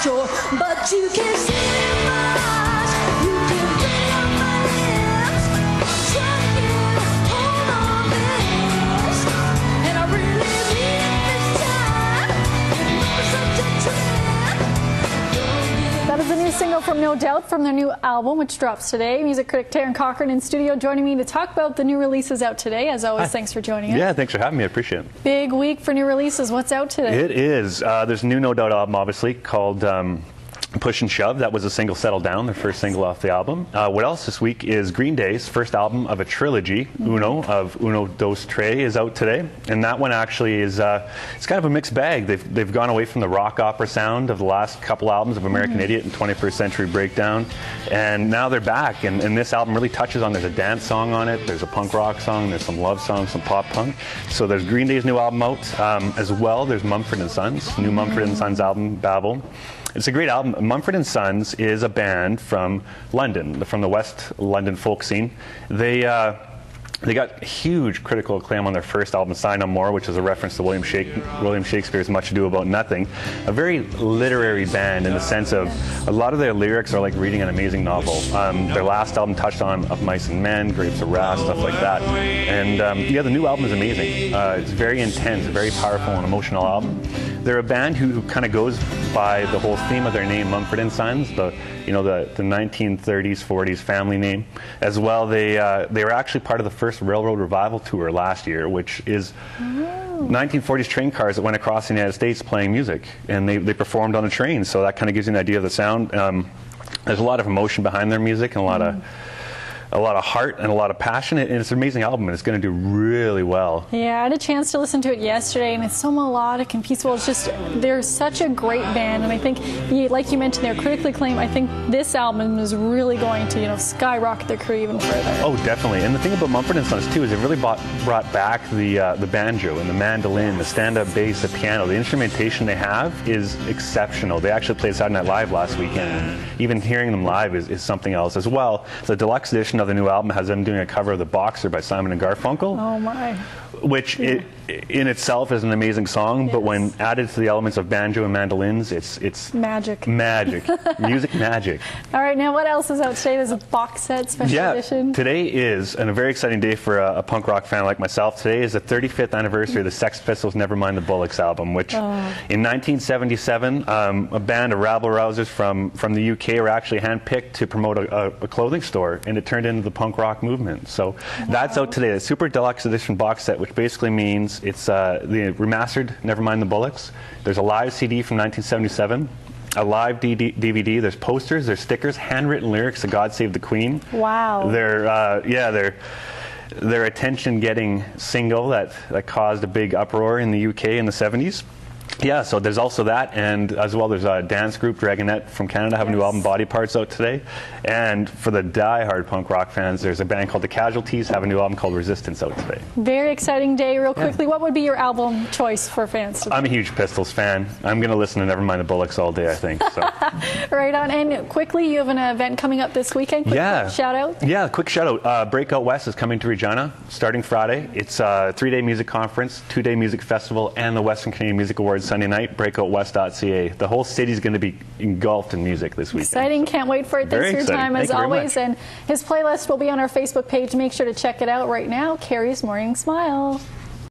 store, but you can see much. You can bring up my lips, try to hold on this, and I really mean it this time. You know such a trip. That is the new single from No Doubt from their new album, which drops today. Music critic Taron Cochrane in studio joining me to talk about the new releases out today. As always, thanks for joining us. Yeah, thanks for having me. I appreciate it. Big week for new releases. What's out today? It is. There's a new No Doubt album, obviously, called Push and Shove. That was a single, Settle Down, their first single off the album. What else this week is Green Day's first album of a trilogy, Uno Dos Tres, is out today. And that one actually is, it's kind of a mixed bag. They've gone away from the rock opera sound of the last couple albums of American Idiot and 21st Century Breakdown. And now they're back. And this album really touches on, there's a dance song on it, there's a punk rock song, there's some love songs, some pop punk. So there's Green Day's new album out. As well, there's Mumford & Sons, new Mumford & Sons album, Babel. It's a great album. Mumford & Sons is a band from London, from the West London folk scene. They got huge critical acclaim on their first album, Sigh No More, which is a reference to William Shakespeare's Much Ado About Nothing. A very literary band in the sense of a lot of their lyrics are like reading an amazing novel. Their last album touched on Of Mice and Men, Grapes of Wrath, stuff like that. And yeah, the new album is amazing. It's very intense, a very powerful and emotional album. They're a band who kind of goes by the whole theme of their name, Mumford & Sons, the 1930s, 40s family name. As well, they were actually part of the first Railroad Revival tour last year, which is 1940s train cars that went across the United States playing music, and they performed on a train, so that kind of gives you an idea of the sound. There's a lot of emotion behind their music and a lot of heart and a lot of passion, and it's an amazing album, and it's going to do really well. Yeah, I had a chance to listen to it yesterday, and it's so melodic and peaceful. It's just, they're such a great band, and I think, like you mentioned, they're critically acclaimed. I think this album is really going to, skyrocket their career even further. Oh, definitely. And the thing about Mumford & Sons, too, is it really brought back the banjo and the mandolin, the stand-up bass, the piano. The instrumentation they have is exceptional. They actually played Saturday Night Live last weekend, and even hearing them live is something else. As well, the deluxe edition of the new album has them doing a cover of The Boxer by Simon and Garfunkel. Oh my. Which in itself is an amazing song, but when added to the elements of banjo and mandolins, it's magic. Magic. Music magic. All right, now what else is out today? There's a box set special edition. Today is a very exciting day for a punk rock fan like myself. Today is the 35th anniversary of the Sex Pistols' Nevermind the Bollocks album, which in 1977, a band of rabble-rousers from the UK were actually handpicked to promote a clothing store, and it turned into the punk rock movement. So that's out today, a super deluxe edition box set, which basically means it's the remastered Nevermind the Bollocks. There's a live CD from 1977, a live DVD. There's posters, there's stickers, handwritten lyrics of God Save the Queen. Wow. Their attention-getting single that caused a big uproar in the UK in the 70s. Yeah, so there's also that, and as well there's a dance group, Dragonette from Canada, have a new album, Body Parts, out today. And for the die-hard punk rock fans, there's a band called The Casualties, have a new album called Resistance out today. Very exciting day. Real quickly, what would be your album choice for fans today? I'm a huge Pistols fan. I'm going to listen to Nevermind the Bollocks all day, I think. So. Right on. And quickly, you have an event coming up this weekend. Quick shout out. Yeah, quick shout out. Breakout West is coming to Regina starting Friday. It's a 3-day music conference, 2-day music festival, and the Western Canadian Music Awards Sunday night. BreakoutWest.ca. The whole city's going to be engulfed in music this weekend. Exciting. Can't wait for it. Thanks for your time as always. And his playlist will be on our Facebook page. Make sure to check it out right now. Carrie's Morning Smile.